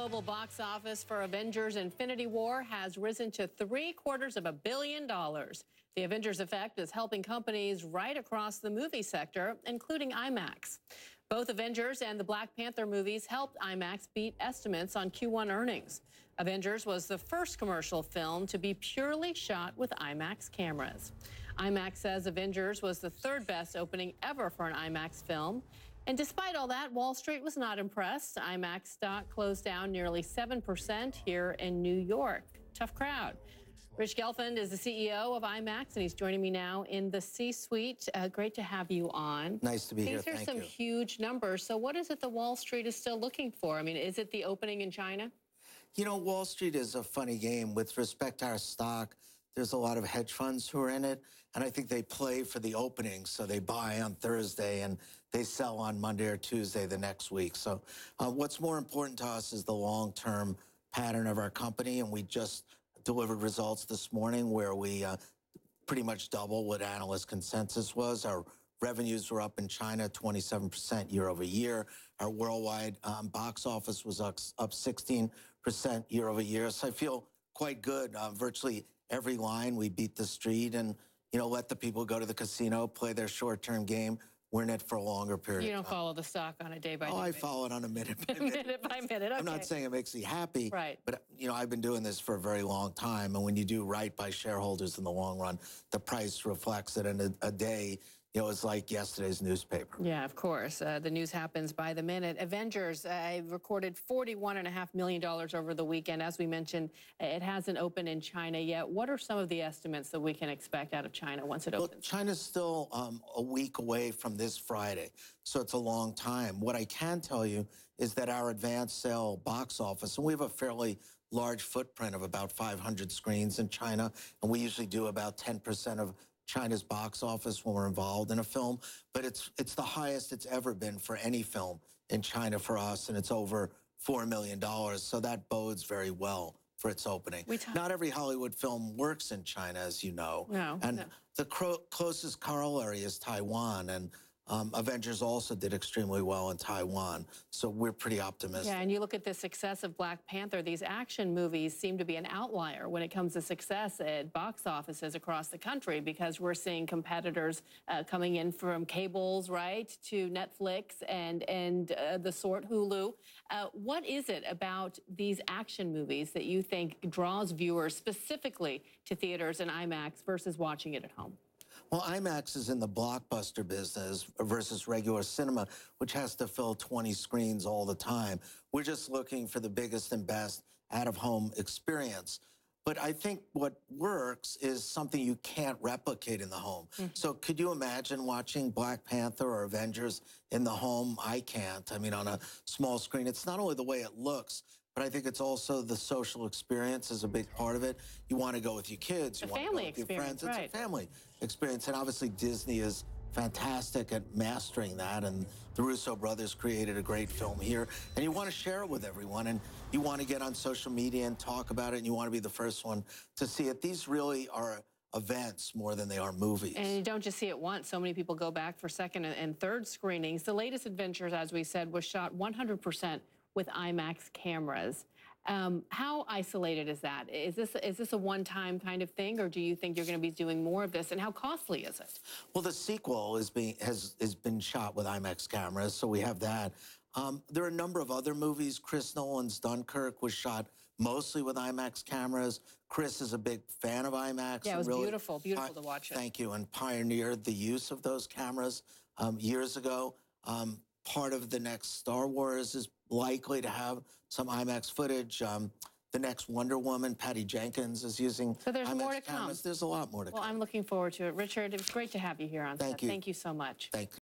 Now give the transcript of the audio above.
global box office for Avengers Infinity War has risen to $750 million. The Avengers effect is helping companies right across the movie sector, including IMAX. Both Avengers and the Black Panther movies helped IMAX beat estimates on Q1 earnings. Avengers was the first commercial film to be purely shot with IMAX cameras. IMAX says Avengers was the third best opening ever for an IMAX film. And despite all that, Wall Street was not impressed. IMAX stock closed down nearly 7% here in New York. Tough crowd. Rich Gelfand is the CEO of IMAX, and he's joining me now in the C-suite. Great to have you on. Nice to be here. These are some huge numbers. So what is it the Wall Street is still looking for? I mean, is it the opening in China? You know, Wall Street is a funny game. With respect to our stock, there's a lot of hedge funds who are in it, and I think they play for the opening. So they buy on Thursday, and they sell on Monday or Tuesday the next week. So what's more important to us is the long-term pattern of our company, and we just delivered results this morning where we pretty much double what analyst consensus was. Our revenues were up in China 27% year over year. Our worldwide box office was up 16% year over year. So I feel quite good. Virtually every line we beat the street, and let the people go to the casino, play their short-term game. We're in it for a longer period. You don't follow the stock on a day-by-day basis. I follow it on a minute by minute. Minute by minute, okay. I'm not saying it makes me happy, right? But I've been doing this for a very long time, and when you do right by shareholders in the long run, the price reflects it. And a day, it's like yesterday's newspaper. Yeah, of course. The news happens by the minute. Avengers recorded $41.5 million over the weekend. As we mentioned, it hasn't opened in China yet. What are some of the estimates that we can expect out of China once it opens? Well, China's still a week away from this Friday, so it's a long time. What I can tell you is that our advanced sale box office, and we have a fairly large footprint of about 500 screens in China, and we usually do about 10% of China's box office when we're involved in a film, but it's the highest it's ever been for any film in China for us, and it's over $4 million, so that bodes very well for its opening. Not every Hollywood film works in China, as you know. No. The closest corollary is Taiwan, and Avengers also did extremely well in Taiwan, so we're pretty optimistic. Yeah, and you look at the success of Black Panther, these action movies seem to be an outlier when it comes to success at box offices across the country, because we're seeing competitors coming in from cables, right, to Netflix and the sort Hulu. What is it about these action movies that you think draws viewers specifically to theaters and IMAX versus watching it at home? Well, IMAX is in the blockbuster business versus regular cinema, which has to fill 20 screens all the time. We're just looking for the biggest and best out-of-home experience. But I think what works is something you can't replicate in the home. So could you imagine watching Black Panther or Avengers in the home? I can't. I mean, on a small screen, it's not only the way it looks, but I think it's also the social experience is a big part of it. You want to go with your kids. You want to go with your friends. Right. It's a family experience. And obviously Disney is fantastic at mastering that. And the Russo brothers created a great film here. And you want to share it with everyone. And you want to get on social media and talk about it. And you want to be the first one to see it. These really are events more than they are movies. And you don't just see it once. So many people go back for second and third screenings. The latest Adventures, as we said, was shot 100% with IMAX cameras. How isolated is that? Is this a one-time kind of thing, or do you think you're going to be doing more of this? And how costly is it? Well, the sequel has been shot with IMAX cameras, so we have that. There are a number of other movies. Chris Nolan's Dunkirk was shot mostly with IMAX cameras. Chris is a big fan of IMAX. Yeah, it was really beautiful to watch it. Thank you, and pioneered the use of those cameras years ago. Part of the next Star Wars is likely to have some IMAX footage. The next Wonder Woman, Patty Jenkins, is using So there's IMAX more to cameras. come. There's a lot more to come. Well, I'm looking forward to it. Richard, it was great to have you here on set. Thank you. Thank you so much. Thank you.